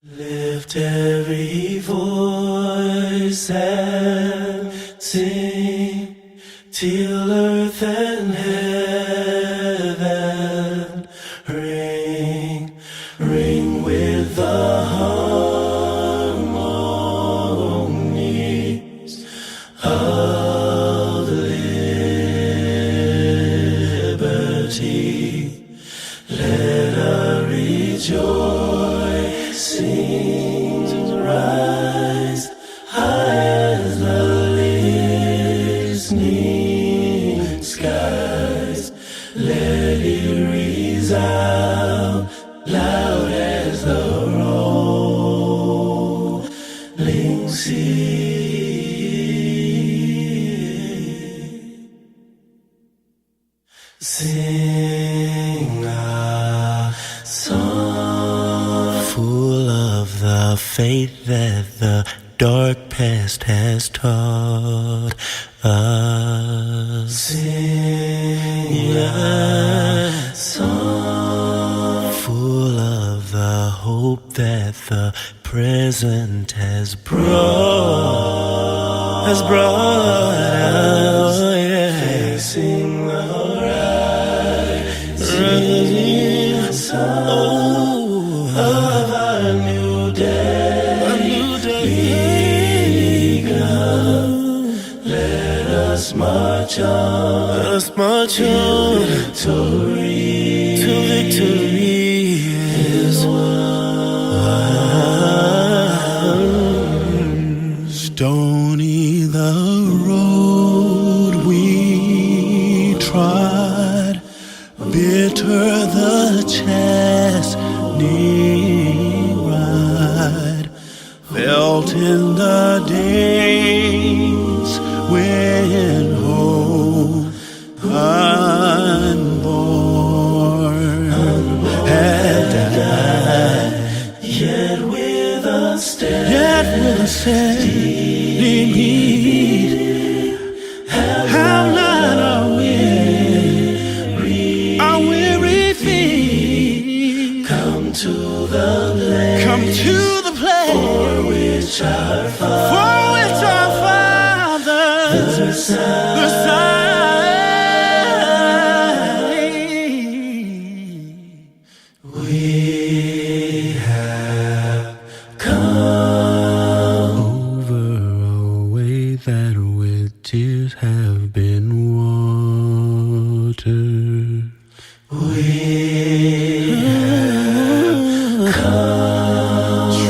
Lift every voice and sing till earth and heaven ring, ring with the harmonies of liberty. Let us rejoicing rise high as the listening skies. Let it resound loud as the rolling sea. Sing a song full of the faith that the dark past has taught us. Sing a song full of the hope that the present has brought us. Facing the rising sun of our new day begun. Let us march on, to victory, is won. Stony the road we trod, bitter the chastening ride, felt in the days when hope unborn had died. Yet with a steady beat, how not are we? To the place for which our fathers we have come over a way that with tears have been watered. We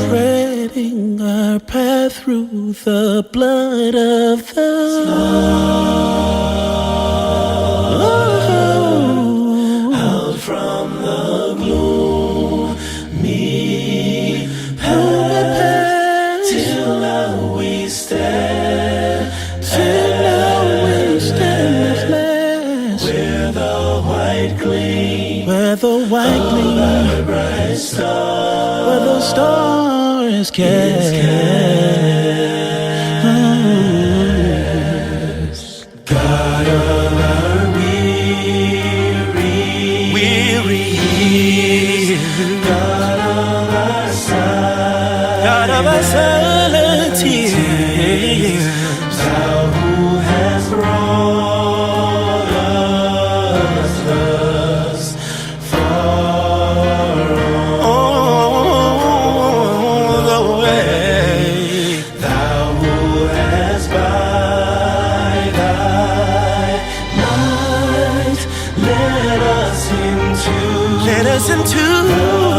treading our path through the blood of the out from the gloomy path till now we stand where the white gleam of our bright star, where the stars cast. God of our weary, God of our silent tears, Thou who has brought us thus far on the way, Thou who has by Thy might led us into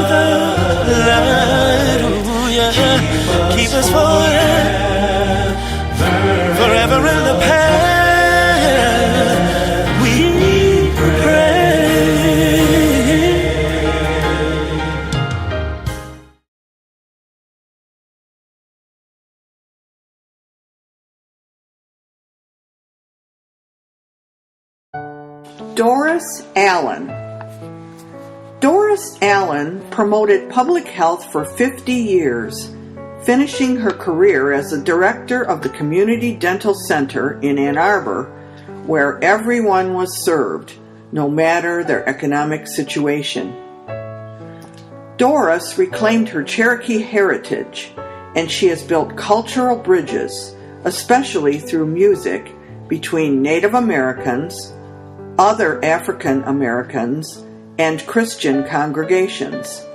the light. Keep us forever in the path we pray. Doris Allen. Doris Allen promoted public health for 50 years, finishing her career as the director of the Community Dental Center in Ann Arbor, where everyone was served, no matter their economic situation. Doris reclaimed her Cherokee heritage, and she has built cultural bridges, especially through music, between Native Americans, other African Americans, and Christian congregations.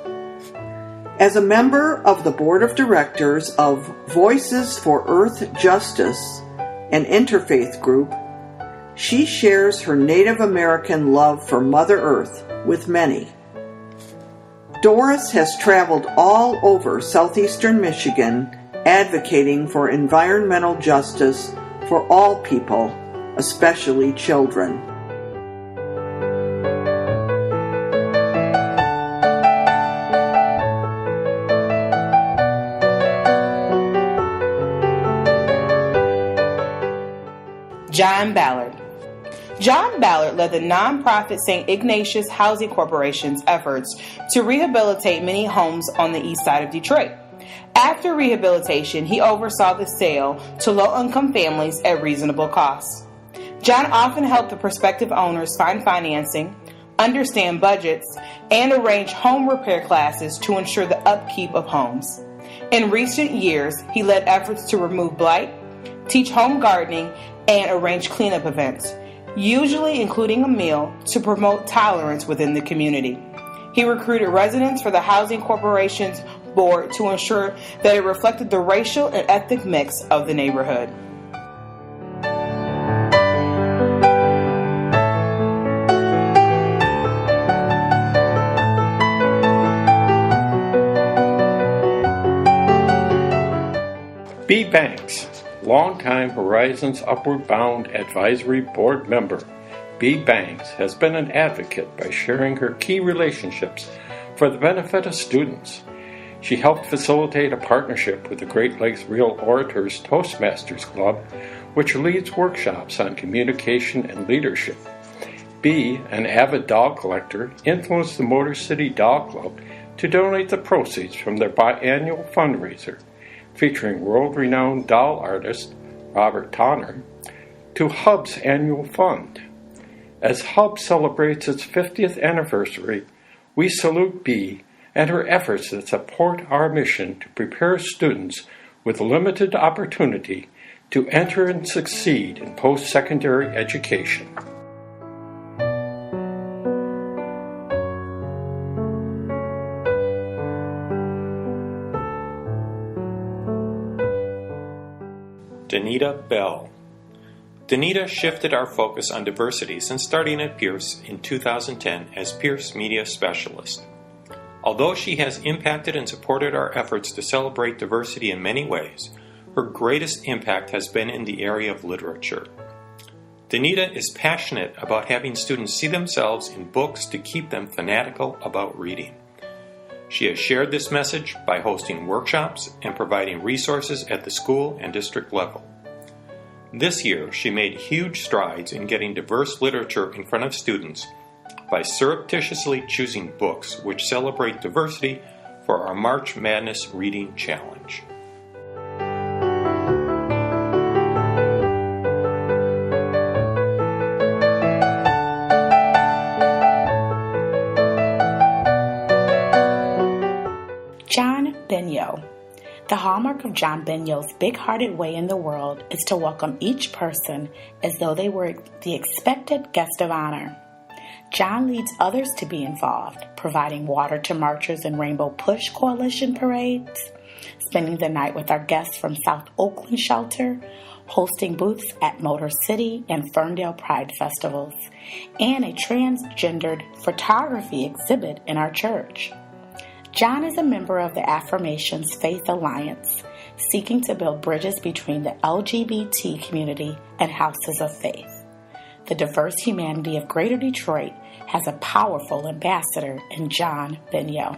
As a member of the board of directors of Voices for Earth Justice, an interfaith group, she shares her Native American love for Mother Earth with many. Doris has traveled all over southeastern Michigan advocating for environmental justice for all people, especially children. John Ballard. John Ballard led the nonprofit St. Ignatius Housing Corporation's efforts to rehabilitate many homes on the east side of Detroit. After rehabilitation, he oversaw the sale to low-income families at reasonable costs. John often helped the prospective owners find financing, understand budgets, and arrange home repair classes to ensure the upkeep of homes. In recent years, he led efforts to remove blight, teach home gardening, and arrange cleanup events, usually including a meal to promote tolerance within the community. He recruited residents for the Housing Corporation's board to ensure that it reflected the racial and ethnic mix of the neighborhood. B. Banks, longtime Horizons Upward Bound Advisory Board member. B. Banks has been an advocate by sharing her key relationships for the benefit of students. She helped facilitate a partnership with the Great Lakes Real Orators Toastmasters Club, which leads workshops on communication and leadership. B., an avid dog collector, influenced the Motor City Dog Club to donate the proceeds from their biannual fundraiser, featuring world-renowned doll artist Robert Tonner, to Hub's annual fund. As Hub celebrates its 50th anniversary, we salute B and her efforts that support our mission to prepare students with limited opportunity to enter and succeed in post-secondary education. Danita Bell. Danita shifted our focus on diversity since starting at Pierce in 2010 as Pierce Media Specialist. Although she has impacted and supported our efforts to celebrate diversity in many ways, her greatest impact has been in the area of literature. Danita is passionate about having students see themselves in books to keep them fanatical about reading. She has shared this message by hosting workshops and providing resources at the school and district level. This year, she made huge strides in getting diverse literature in front of students by surreptitiously choosing books which celebrate diversity for our March Madness Reading Challenge. John Benyo. The hallmark of John Benyo's big-hearted way in the world is to welcome each person as though they were the expected guest of honor. John leads others to be involved, providing water to marchers in Rainbow Push Coalition parades, spending the night with our guests from South Oakland Shelter, hosting booths at Motor City and Ferndale Pride festivals, and a transgendered photography exhibit in our church. John is a member of the Affirmations Faith Alliance, seeking to build bridges between the LGBT community and houses of faith. The diverse humanity of Greater Detroit has a powerful ambassador in John Benyo.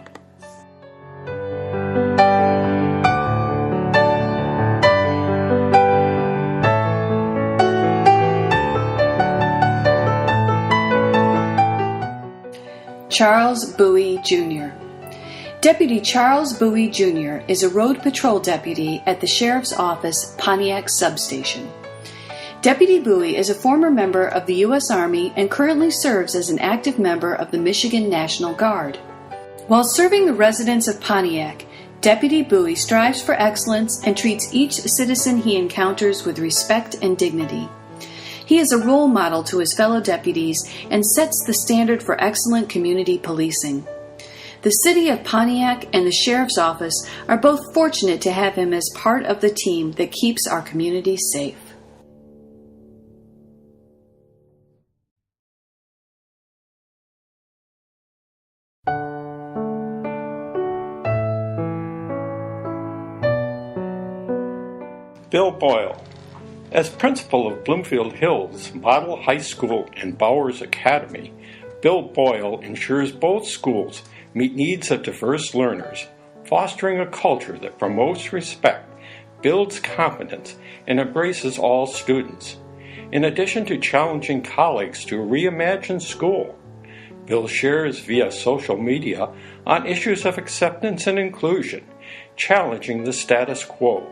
Charles Bowie, Jr. Deputy Charles Bowie, Jr. is a road patrol deputy at the Sheriff's Office, Pontiac Substation. Deputy Bowie is a former member of the U.S. Army and currently serves as an active member of the Michigan National Guard. While serving the residents of Pontiac, Deputy Bowie strives for excellence and treats each citizen he encounters with respect and dignity. He is a role model to his fellow deputies and sets the standard for excellent community policing. The City of Pontiac and the Sheriff's Office are both fortunate to have him as part of the team that keeps our community safe. Bill Boyle. As principal of Bloomfield Hills Model High School and Bowers Academy, Bill Boyle ensures both schools meet needs of diverse learners, fostering a culture that promotes respect, builds confidence, and embraces all students. In addition to challenging colleagues to reimagine school, Bill shares via social media on issues of acceptance and inclusion, challenging the status quo.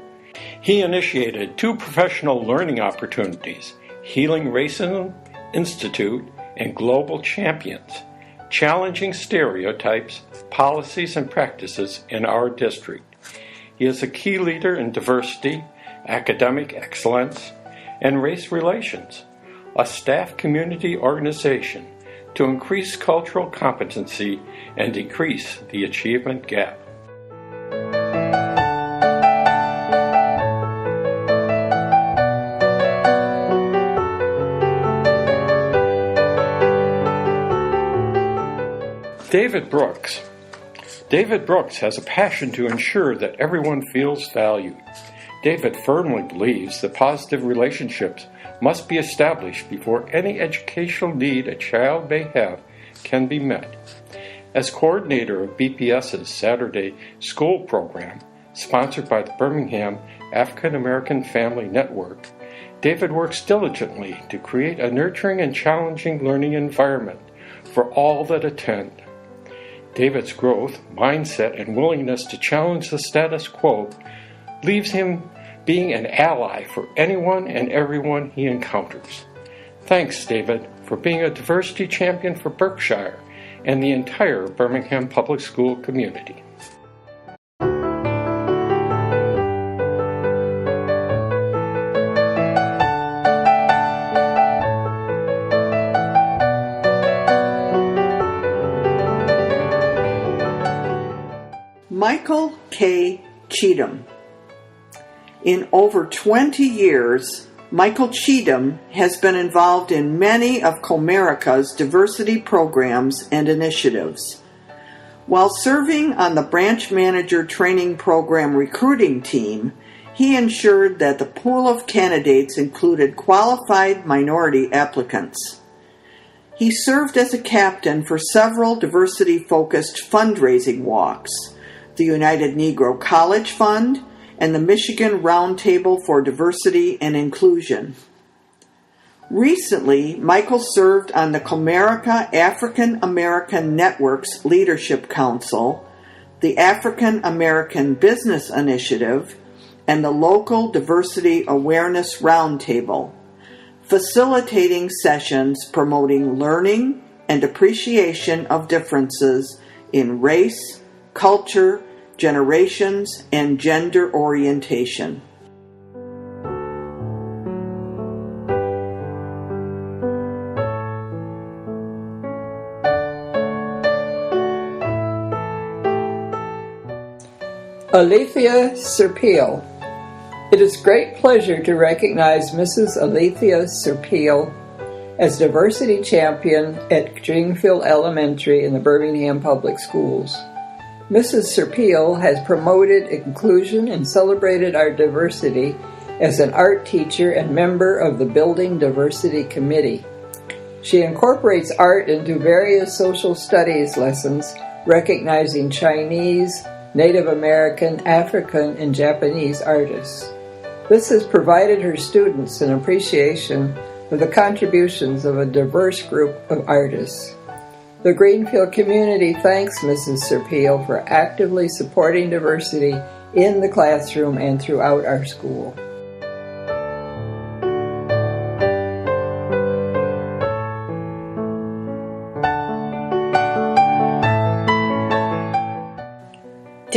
He initiated 2 professional learning opportunities, Healing Racism Institute and Global Champions, challenging stereotypes, policies, and practices in our district. He is a key leader in diversity, academic excellence, and race relations, a staff community organization to increase cultural competency and decrease the achievement gap. David Brooks. David Brooks has a passion to ensure that everyone feels valued. David firmly believes that positive relationships must be established before any educational need a child may have can be met. As coordinator of BPS's Saturday School program, sponsored by the Birmingham African American Family Network, David works diligently to create a nurturing and challenging learning environment for all that attend. David's growth, mindset, and willingness to challenge the status quo leaves him being an ally for anyone and everyone he encounters. Thanks, David, for being a diversity champion for Berkshire and the entire Birmingham Public School community. Michael K. Cheatham. In over 20 years, Michael Cheatham has been involved in many of Comerica's diversity programs and initiatives. While serving on the branch manager training program recruiting team, he ensured that the pool of candidates included qualified minority applicants. He served as a captain for several diversity-focused fundraising walks, the United Negro College Fund, and the Michigan Roundtable for Diversity and Inclusion. Recently, Michael served on the Comerica African American Network's Leadership Council, the African American Business Initiative, and the local Diversity Awareness Roundtable, facilitating sessions promoting learning and appreciation of differences in race, culture, generations, and gender orientation. Alethea Serpil. It is great pleasure to recognize Mrs. Alethea Serpil as Diversity Champion at Greenfield Elementary in the Birmingham Public Schools. Mrs. Serpil has promoted inclusion and celebrated our diversity as an art teacher and member of the Building Diversity Committee. She incorporates art into various social studies lessons, recognizing Chinese, Native American, African, and Japanese artists. This has provided her students an appreciation of the contributions of a diverse group of artists. The Greenfield community thanks Mrs. Serpil for actively supporting diversity in the classroom and throughout our school.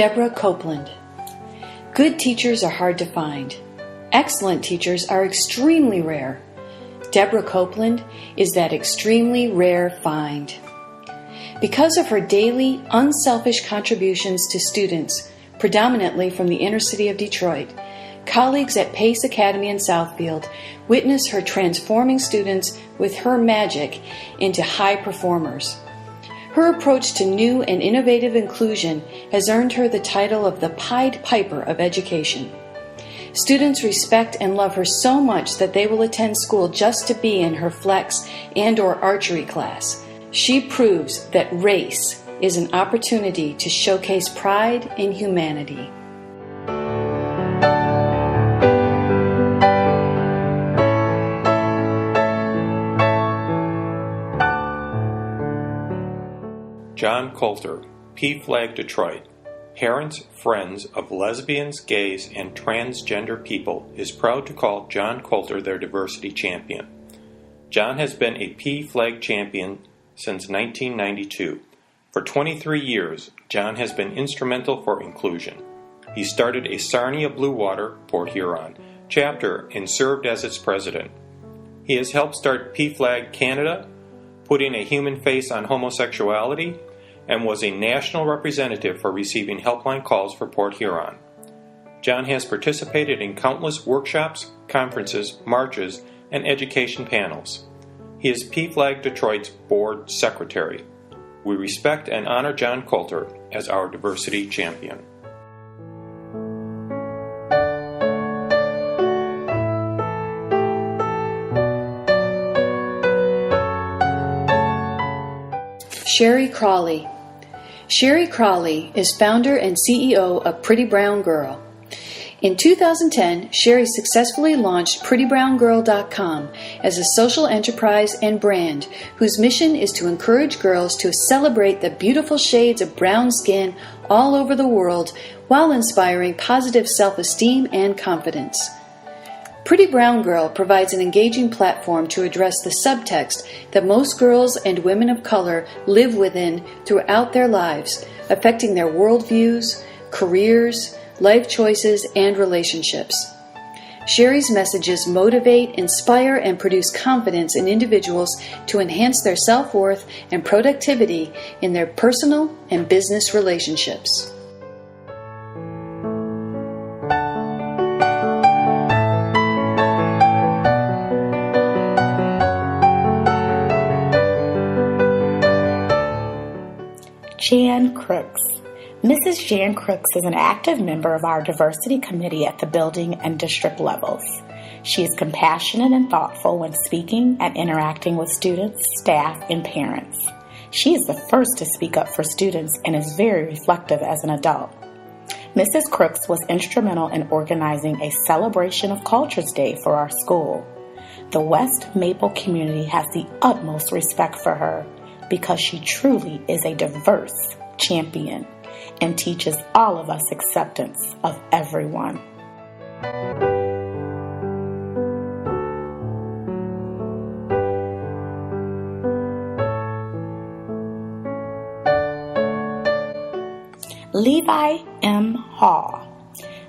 Deborah Copeland. Good teachers are hard to find. Excellent teachers are extremely rare. Deborah Copeland is that extremely rare find. Because of her daily, unselfish contributions to students, predominantly from the inner city of Detroit, colleagues at Pace Academy in Southfield witness her transforming students with her magic into high performers. Her approach to new and innovative inclusion has earned her the title of the Pied Piper of education. Students respect and love her so much that they will attend school just to be in her flex and/or archery class. She proves that race is an opportunity to showcase pride in humanity. John Coulter, P-Flag Detroit, Parents, Friends of Lesbians, Gays, and Transgender People, is proud to call John Coulter their diversity champion. John has been a P-Flag champion since 1992. For 23 years, John has been instrumental for inclusion. He started a Sarnia Blue Water, Port Huron, chapter and served as its president. He has helped start P-Flag Canada, putting a human face on homosexuality, and was a national representative for receiving helpline calls for Port Huron. John has participated in countless workshops, conferences, marches, and education panels. He is P-Flag Detroit's board secretary. We respect and honor John Coulter as our diversity champion. Sherry Crawley. Sherry Crawley is founder and CEO of Pretty Brown Girl. In 2010, Sherry successfully launched PrettyBrownGirl.com as a social enterprise and brand whose mission is to encourage girls to celebrate the beautiful shades of brown skin all over the world while inspiring positive self-esteem and confidence. Pretty Brown Girl provides an engaging platform to address the subtext that most girls and women of color live within throughout their lives, affecting their worldviews, careers, life choices, and relationships. Sherry's messages motivate, inspire, and produce confidence in individuals to enhance their self-worth and productivity in their personal and business relationships. Jan Crooks. Mrs. Jan Crooks is an active member of our diversity committee at the building and district levels. She is compassionate and thoughtful when speaking and interacting with students, staff, and parents. She is the first to speak up for students and is very reflective as an adult. Mrs. Crooks was instrumental in organizing a Celebration of Cultures Day for our school. The West Maple community has the utmost respect for her because she truly is a diverse champion and teaches all of us acceptance of everyone. Levi M. Hall.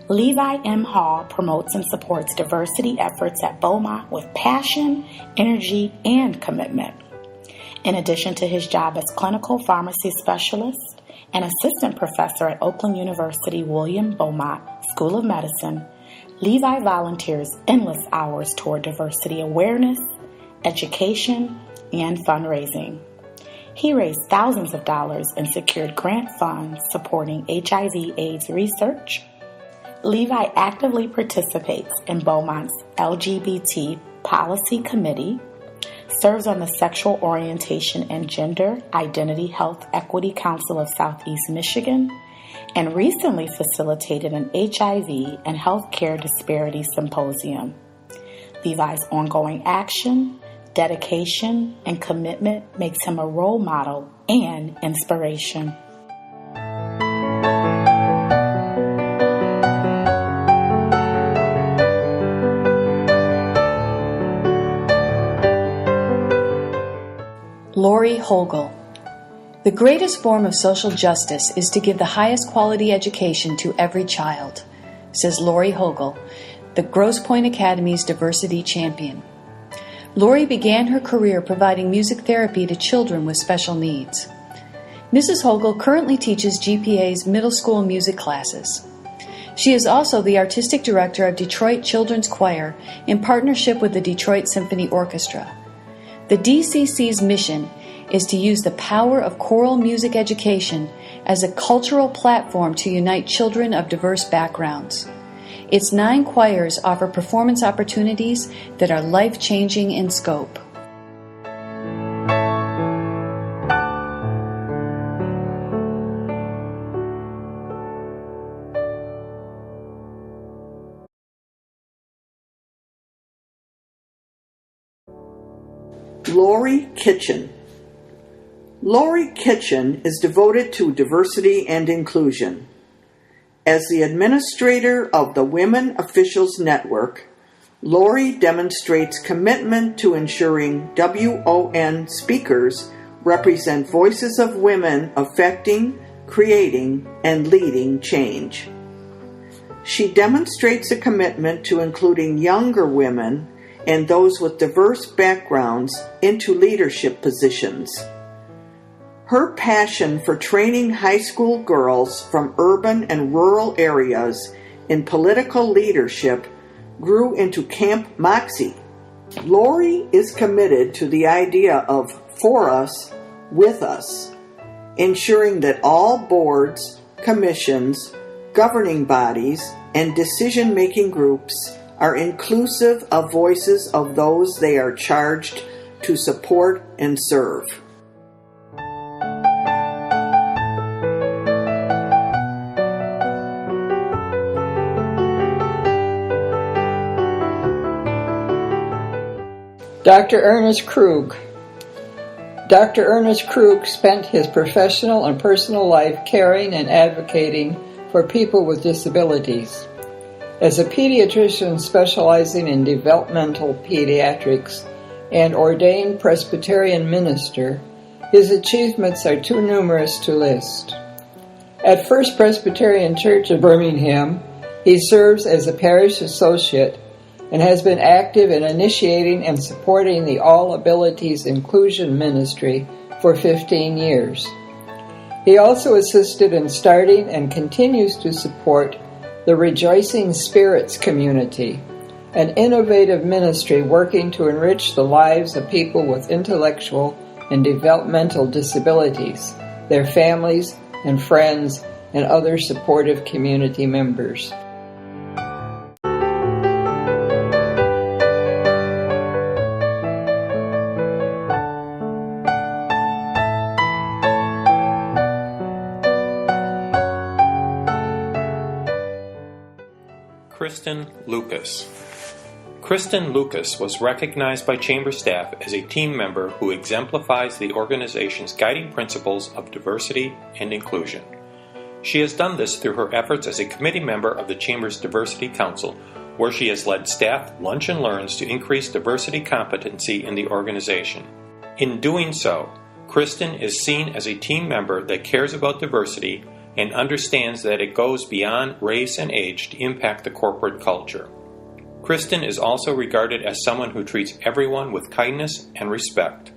Levi M. Hall promotes and supports diversity efforts at Beaumont with passion, energy, and commitment. In addition to his job as clinical pharmacy specialist and assistant professor at Oakland University William Beaumont School of Medicine, Levi volunteers endless hours toward diversity awareness, education, and fundraising. He raised thousands of dollars and secured grant funds supporting HIV/AIDS research. Levi actively participates in Beaumont's LGBT Policy Committee, serves on the Sexual Orientation and Gender Identity Health Equity Council of Southeast Michigan, and recently facilitated an HIV and healthcare disparity symposium. Levi's ongoing action, dedication, and commitment makes him a role model and inspiration. Lori Holgel. The greatest form of social justice is to give the highest quality education to every child, says Lori Hogle, the Grosse Pointe Academy's diversity champion. Lori began her career providing music therapy to children with special needs. Mrs. Hogle currently teaches GPA's middle school music classes. She is also the artistic director of Detroit Children's Choir in partnership with the Detroit Symphony Orchestra. The DCC's mission is to use the power of choral music education as a cultural platform to unite children of diverse backgrounds. Its 9 choirs offer performance opportunities that are life-changing in scope. Lori Kitchen. Lori Kitchen is devoted to diversity and inclusion. As the administrator of the Women Officials Network, Lori demonstrates commitment to ensuring WON speakers represent voices of women affecting, creating, and leading change. She demonstrates a commitment to including younger women and those with diverse backgrounds into leadership positions. Her passion for training high school girls from urban and rural areas in political leadership grew into Camp Moxie. Lori is committed to the idea of for us, with us, ensuring that all boards, commissions, governing bodies, and decision-making groups are inclusive of voices of those they are charged to support and serve. Dr. Ernest Krug. Dr. Ernest Krug spent his professional and personal life caring and advocating for people with disabilities. As a pediatrician specializing in developmental pediatrics and ordained Presbyterian minister, his achievements are too numerous to list. At First Presbyterian Church of Birmingham, he serves as a parish associate and has been active in initiating and supporting the All Abilities Inclusion Ministry for 15 years. He also assisted in starting and continues to support the Rejoicing Spirits community, an innovative ministry working to enrich the lives of people with intellectual and developmental disabilities, their families and friends, and other supportive community members. Kristen Lucas. Kristen Lucas was recognized by Chamber staff as a team member who exemplifies the organization's guiding principles of diversity and inclusion. She has done this through her efforts as a committee member of the Chamber's Diversity Council, where she has led staff lunch and learns to increase diversity competency in the organization. In doing so, Kristen is seen as a team member that cares about diversity and understands that it goes beyond race and age to impact the corporate culture. Kristen is also regarded as someone who treats everyone with kindness and respect,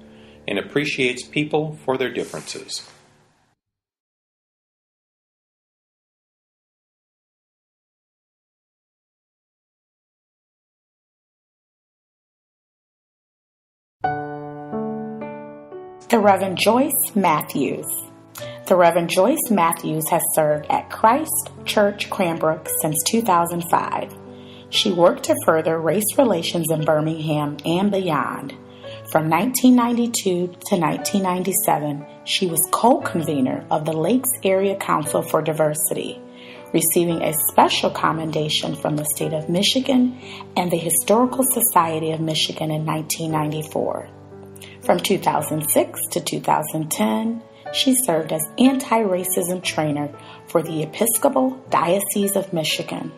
and appreciates people for their differences. The Reverend Joyce Matthews. The Reverend Joyce Matthews has served at Christ Church Cranbrook since 2005. She worked to further race relations in Birmingham and beyond. From 1992 to 1997, she was co-convener of the Lakes Area Council for Diversity, receiving a special commendation from the state of Michigan and the Historical Society of Michigan in 1994. From 2006 to 2010, she served as anti-racism trainer for the Episcopal Diocese of Michigan.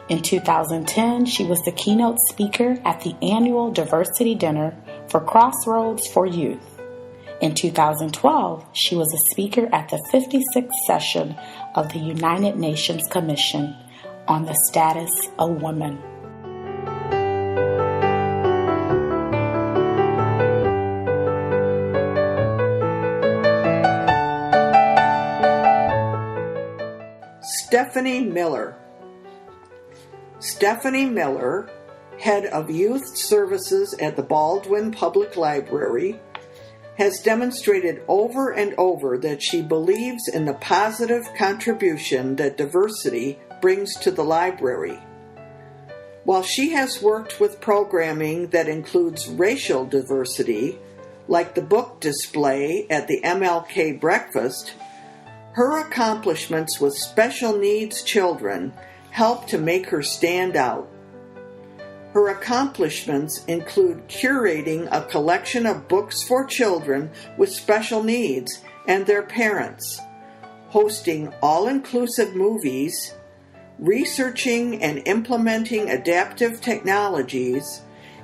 In 2010, she was the keynote speaker at the annual diversity dinner for Crossroads for Youth. In 2012, she was a speaker at the 56th session of the United Nations Commission on the Status of Women. Stephanie Miller. Stephanie Miller, head of youth services at the Baldwin Public Library, has demonstrated over and over that she believes in the positive contribution that diversity brings to the library. While she has worked with programming that includes racial diversity, like the book display at the MLK breakfast, her accomplishments with special needs children help to make her stand out. Her accomplishments include curating a collection of books for children with special needs and their parents, hosting all-inclusive movies, researching and implementing adaptive technologies,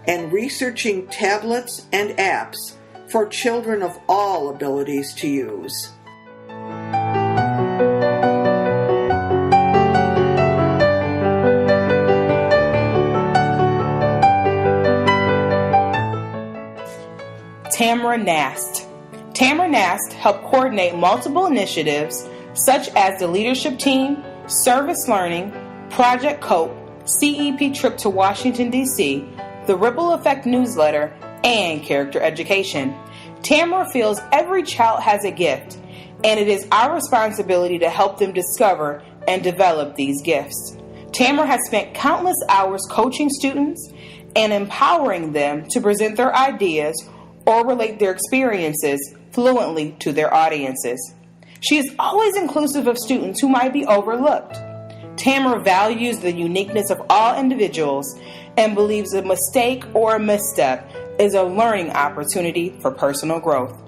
and researching tablets and apps for children of all abilities to use. Tamara Nast. Tamara Nast helped coordinate multiple initiatives such as the Leadership Team, Service Learning, Project COPE, CEP Trip to Washington, D.C., the Ripple Effect newsletter, and Character Education. Tamara feels every child has a gift, and it is our responsibility to help them discover and develop these gifts. Tamara has spent countless hours coaching students and empowering them to present their ideas or relate their experiences fluently to their audiences. She is always inclusive of students who might be overlooked. Tamara values the uniqueness of all individuals and believes a mistake or a misstep is a learning opportunity for personal growth.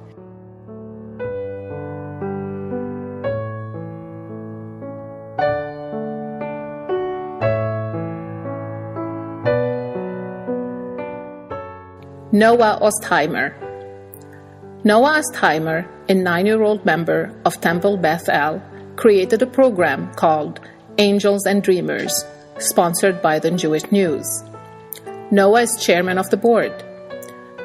Noah Ostheimer. Noah Ostheimer, a 9-year-old member of Temple Beth El, created a program called Angels and Dreamers, sponsored by the Jewish News. Noah is chairman of the board.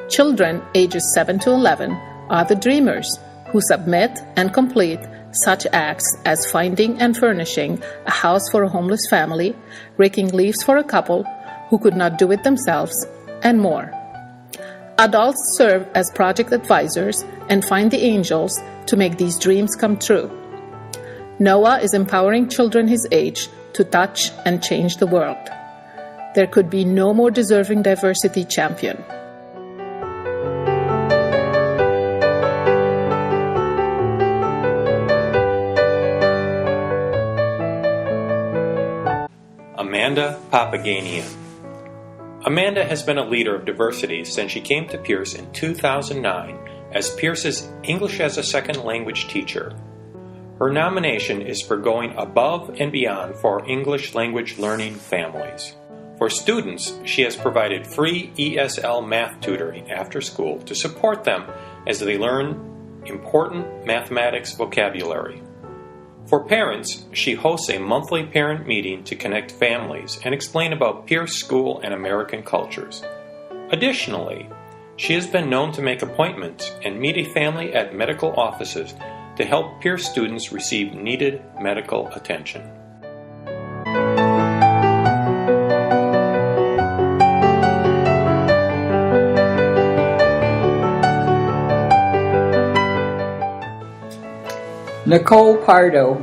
Children ages 7 to 11 are the dreamers who submit and complete such acts as finding and furnishing a house for a homeless family, raking leaves for a couple who could not do it themselves, and more. Adults serve as project advisors and find the angels to make these dreams come true. Noah is empowering children his age to touch and change the world. There could be no more deserving diversity champion. Amanda Papaganian. Amanda has been a leader of diversity since she came to Pierce in 2009 as Pierce's English as a Second Language teacher. Her nomination is for going above and beyond for English language learning families. For students, she has provided free ESL math tutoring after school to support them as they learn important mathematics vocabulary. For parents, she hosts a monthly parent meeting to connect families and explain about Pierce School and American cultures. Additionally, she has been known to make appointments and meet a family at medical offices to help Pierce students receive needed medical attention. Nicole Pardo.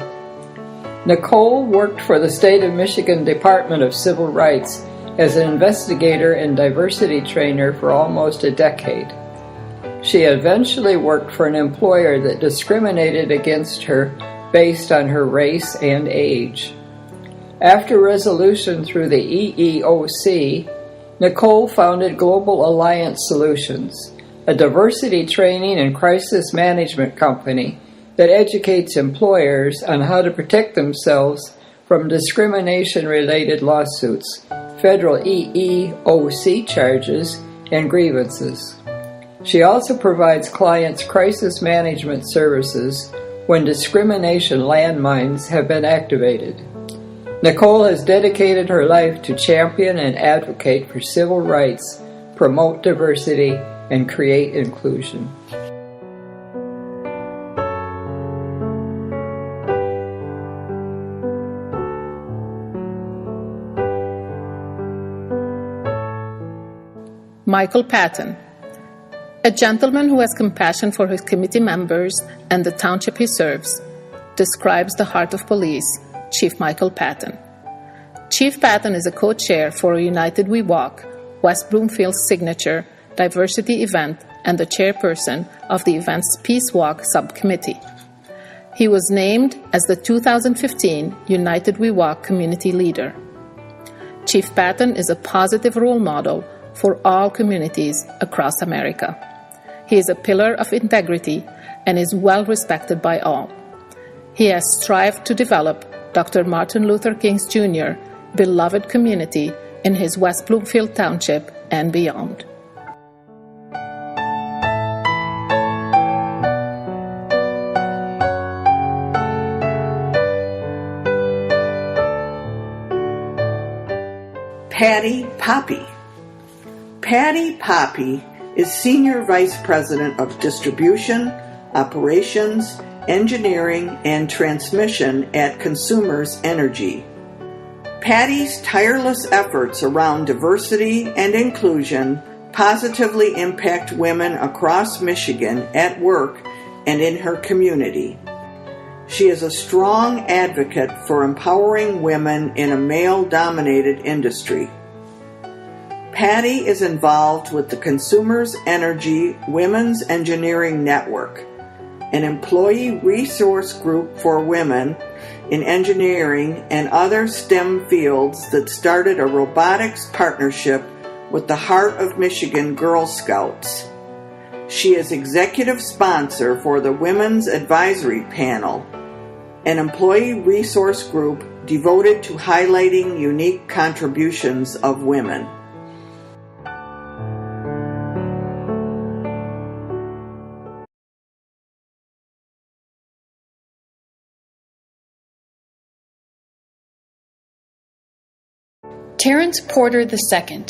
Nicole worked for the State of Michigan Department of Civil Rights as an investigator and diversity trainer for almost a decade. She eventually worked for an employer that discriminated against her based on her race and age. After resolution through the EEOC, Nicole founded Global Alliance Solutions, a diversity training and crisis management company that educates employers on how to protect themselves from discrimination-related lawsuits, federal EEOC charges, and grievances. She also provides clients crisis management services when discrimination landmines have been activated. Nicole has dedicated her life to champion and advocate for civil rights, promote diversity, and create inclusion. Michael Patton, a gentleman who has compassion for his committee members and the township he serves, describes the heart of police, Chief Michael Patton. Chief Patton is a co-chair for United We Walk, West Bloomfield's signature diversity event, and the chairperson of the event's Peace Walk subcommittee. He was named as the 2015 United We Walk community leader. Chief Patton is a positive role model for all communities across America. He is a pillar of integrity and is well respected by all. He has strived to develop Dr. Martin Luther King Jr. beloved community in his West Bloomfield Township and beyond. Patty Poppy. Patty Poppy is Senior Vice President of Distribution, Operations, Engineering, and Transmission at Consumers Energy. Patty's tireless efforts around diversity and inclusion positively impact women across Michigan at work and in her community. She is a strong advocate for empowering women in a male-dominated industry. Patty is involved with the Consumers Energy Women's Engineering Network, an employee resource group for women in engineering and other STEM fields that started a robotics partnership with the Heart of Michigan Girl Scouts. She is executive sponsor for the Women's Advisory Panel, an employee resource group devoted to highlighting unique contributions of women. Terrence Porter II.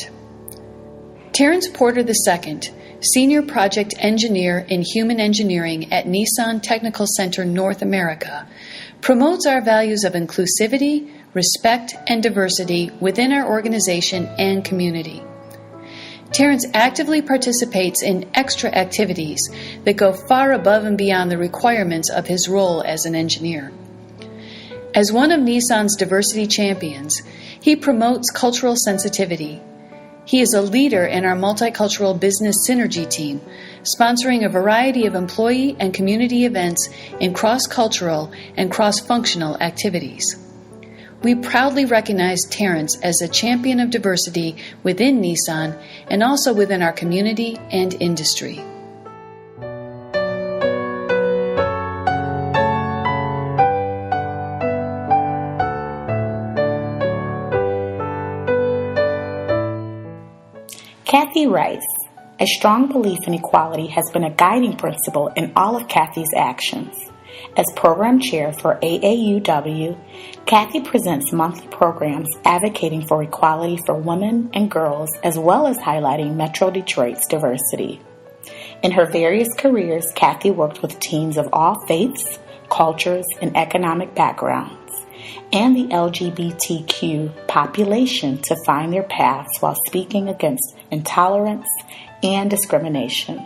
Terrence Porter II, Senior Project Engineer in Human Engineering at Nissan Technical Center North America, promotes our values of inclusivity, respect, and diversity within our organization and community. Terrence actively participates in extra activities that go far above and beyond the requirements of his role as an engineer. As one of Nissan's diversity champions, he promotes cultural sensitivity. He is a leader in our multicultural business synergy team, sponsoring a variety of employee and community events in cross-cultural and cross-functional activities. We proudly recognize Terrence as a champion of diversity within Nissan and also within our community and industry. Kathy Rice. A strong belief in equality has been a guiding principle in all of Kathy's actions. As program chair for AAUW, Kathy presents monthly programs advocating for equality for women and girls, as well as highlighting Metro Detroit's diversity. In her various careers, Kathy worked with teams of all faiths, cultures, and economic backgrounds, and the LGBTQ population to find their paths while speaking against intolerance and discrimination.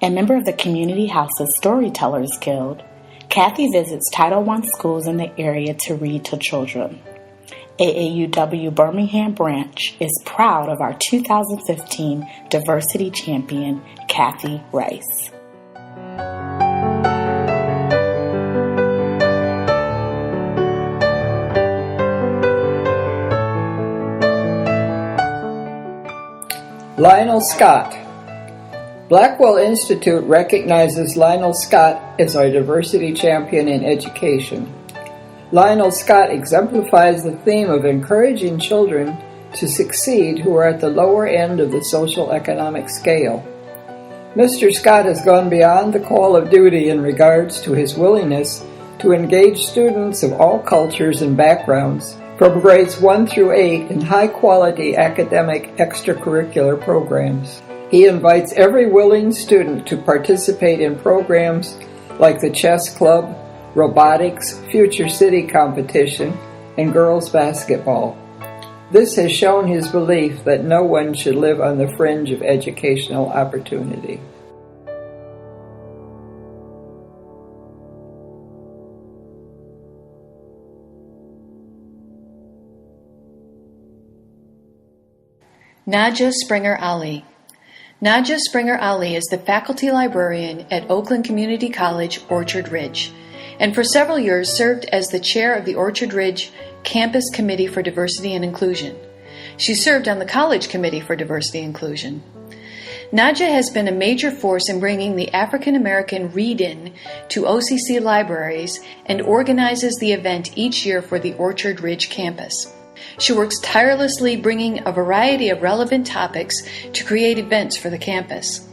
A member of the Community House's Storytellers Guild, Kathy visits Title I schools in the area to read to children. AAUW Birmingham branch is proud of our 2015 Diversity Champion, Kathy Rice. Lionel Scott. Blackwell Institute recognizes Lionel Scott as our diversity champion in education. Lionel Scott exemplifies the theme of encouraging children to succeed who are at the lower end of the social economic scale. Mr. Scott has gone beyond the call of duty in regards to his willingness to engage students of all cultures and backgrounds from grades 1 through 8 in high-quality academic extracurricular programs. He invites every willing student to participate in programs like the chess club, robotics, future city competition, and girls basketball. This has shown his belief that no one should live on the fringe of educational opportunity. Nadja Springer Ali. Nadja Springer Ali is the faculty librarian at Oakland Community College, Orchard Ridge, and for several years served as the chair of the Orchard Ridge Campus Committee for Diversity and Inclusion. She served on the College Committee for Diversity and Inclusion. Nadja has been a major force in bringing the African American Read-In to OCC libraries and organizes the event each year for the Orchard Ridge campus. She works tirelessly bringing a variety of relevant topics to create events for the campus.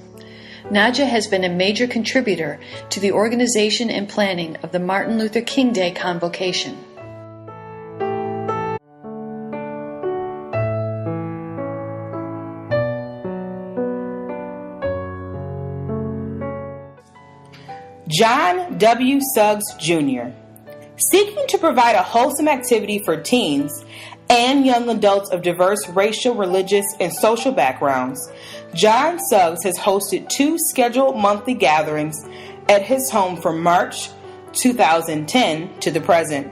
Nadja has been a major contributor to the organization and planning of the Martin Luther King Day Convocation. John W. Suggs, Jr. Seeking to provide a wholesome activity for teens and young adults of diverse racial, religious, and social backgrounds, John Suggs has hosted 2 scheduled monthly gatherings at his home from March 2010 to the present.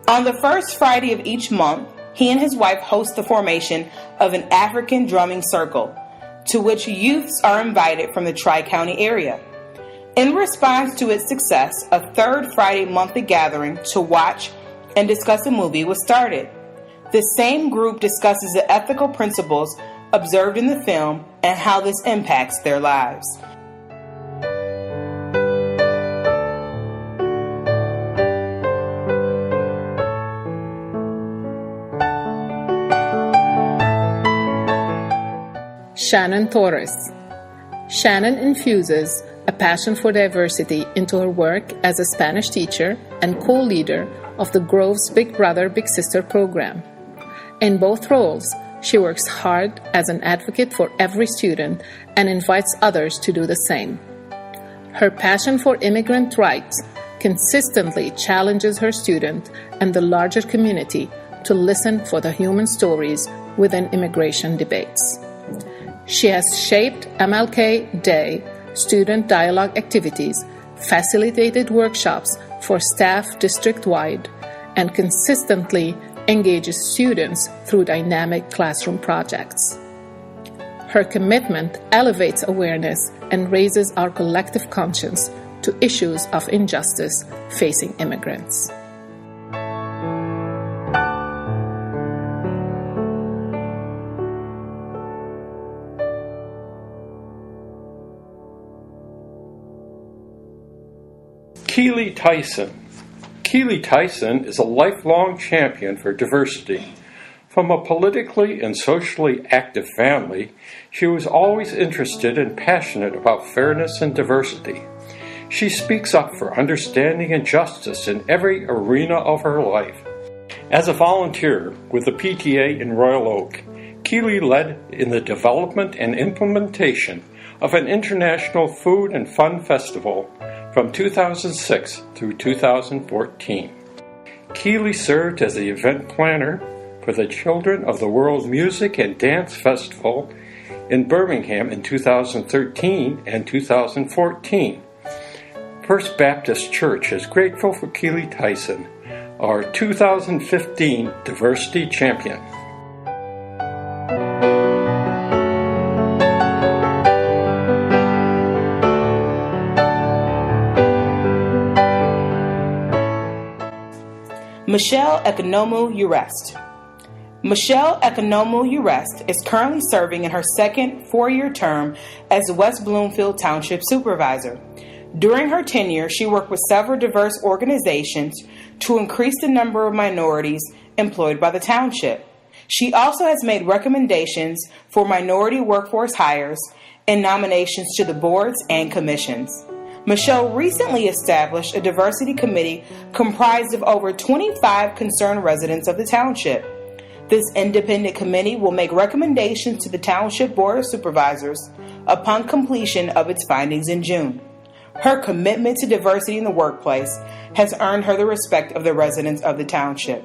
On the first Friday of each month, he and his wife host the formation of an African drumming circle, to which youths are invited from the Tri-County area. In response to its success, a third Friday monthly gathering to watch and discuss a movie was started. The same group discusses the ethical principles observed in the film and how this impacts their lives. Shannon Torres. Shannon infuses a passion for diversity into her work as a Spanish teacher and co-leader of the Grove's Big Brother Big Sister program. In both roles, she works hard as an advocate for every student and invites others to do the same. Her passion for immigrant rights consistently challenges her student and the larger community to listen for the human stories within immigration debates. She has shaped MLK Day student dialogue activities, facilitated workshops for staff district-wide, and consistently engages students through dynamic classroom projects. Her commitment elevates awareness and raises our collective conscience to issues of injustice facing immigrants. Keeley Tyson. Keeley Tyson is a lifelong champion for diversity. From a politically and socially active family, she was always interested and passionate about fairness and diversity. She speaks up for understanding and justice in every arena of her life. As a volunteer with the PTA in Royal Oak, Keeley led in the development and implementation of an international food and fun festival from 2006 through 2014. Keeley served as the event planner for the Children of the World Music and Dance Festival in Birmingham in 2013 and 2014. First Baptist Church is grateful for Keeley Tyson, our 2015 Diversity Champion. Michelle Ekonomu Urest. Michelle Ekonomu Urest is currently serving in her second 4-year term as West Bloomfield Township Supervisor. During her tenure, she worked with several diverse organizations to increase the number of minorities employed by the township. She also has made recommendations for minority workforce hires and nominations to the boards and commissions. Michelle recently established a diversity committee comprised of over 25 concerned residents of the township. This independent committee will make recommendations to the Township Board of Supervisors upon completion of its findings in June. Her commitment to diversity in the workplace has earned her the respect of the residents of the township.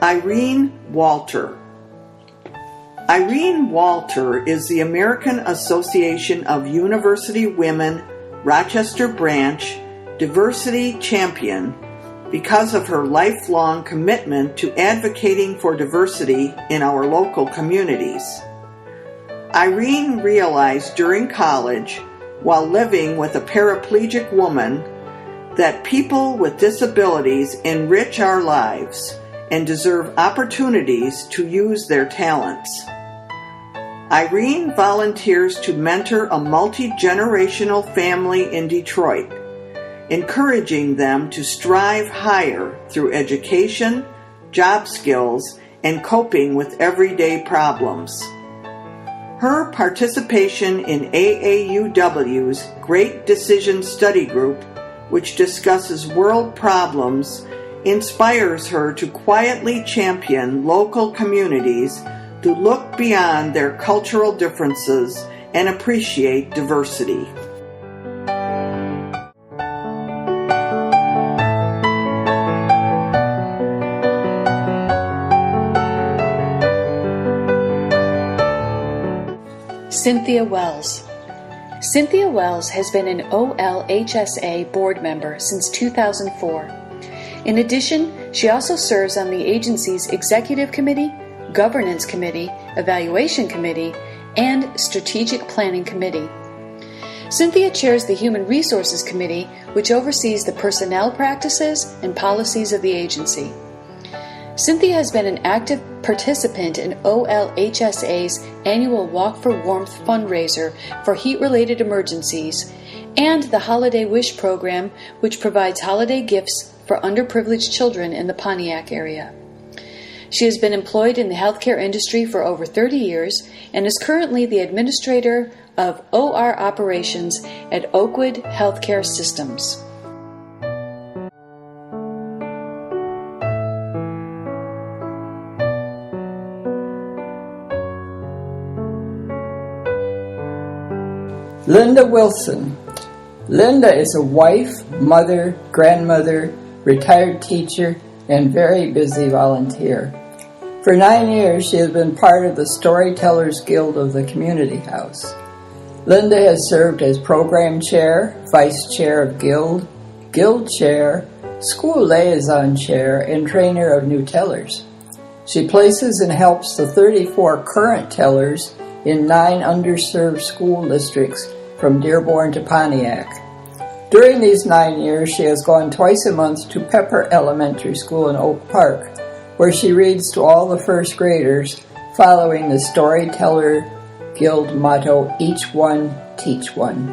Irene Walter. Irene Walter is the American Association of University Women Rochester Branch Diversity Champion because of her lifelong commitment to advocating for diversity in our local communities. Irene realized during college, while living with a paraplegic woman, that people with disabilities enrich our lives and deserve opportunities to use their talents. Irene volunteers to mentor a multi-generational family in Detroit, encouraging them to strive higher through education, job skills, and coping with everyday problems. Her participation in AAUW's Great Decision Study Group, which discusses world problems, inspires her to quietly champion local communities to look beyond their cultural differences and appreciate diversity. Cynthia Wells. Cynthia Wells has been an OLHSA board member since 2004. In addition, she also serves on the agency's Executive Committee, Governance Committee, Evaluation Committee, and Strategic Planning Committee. Cynthia chairs the Human Resources Committee, which oversees the personnel practices and policies of the agency. Cynthia has been an active participant in OLHSA's annual Walk for Warmth fundraiser for heat-related emergencies and the Holiday Wish program, which provides holiday gifts for underprivileged children in the Pontiac area. She has been employed in the healthcare industry for over 30 years and is currently the administrator of OR operations at Oakwood Healthcare Systems. Linda Wilson. Linda is a wife, mother, grandmother, retired teacher, and very busy volunteer. For 9 years, she has been part of the Storytellers Guild of the Community House. Linda has served as program chair, vice chair of guild, guild chair, school liaison chair, and trainer of new tellers. She places and helps the 34 current tellers in 9 underserved school districts from Dearborn to Pontiac. During these 9 years, she has gone twice a month to Pepper Elementary School in Oak Park, where she reads to all the first graders following the Storyteller Guild motto, "Each one, teach one."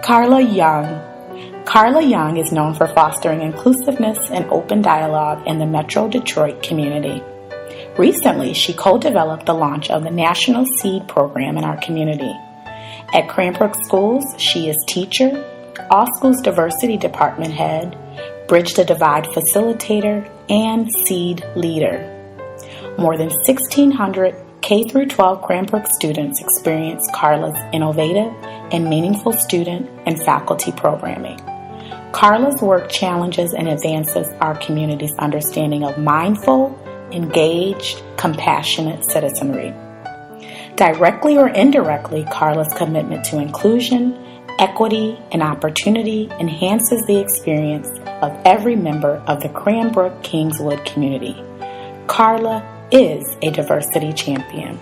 Carla Young. Carla Young is known for fostering inclusiveness and open dialogue in the Metro Detroit community. Recently, she co-developed the launch of the National Seed Program in our community. At Cranbrook Schools, she is teacher, All Schools Diversity Department head, Bridge the Divide facilitator, and seed leader. More than 1,600 K-12 Cranbrook students experience Carla's innovative and meaningful student and faculty programming. Carla's work challenges and advances our community's understanding of mindful, engaged, compassionate citizenry. Directly or indirectly, Carla's commitment to inclusion, equity, and opportunity enhances the experience of every member of the Cranbrook Kingswood community. Carla is a diversity champion.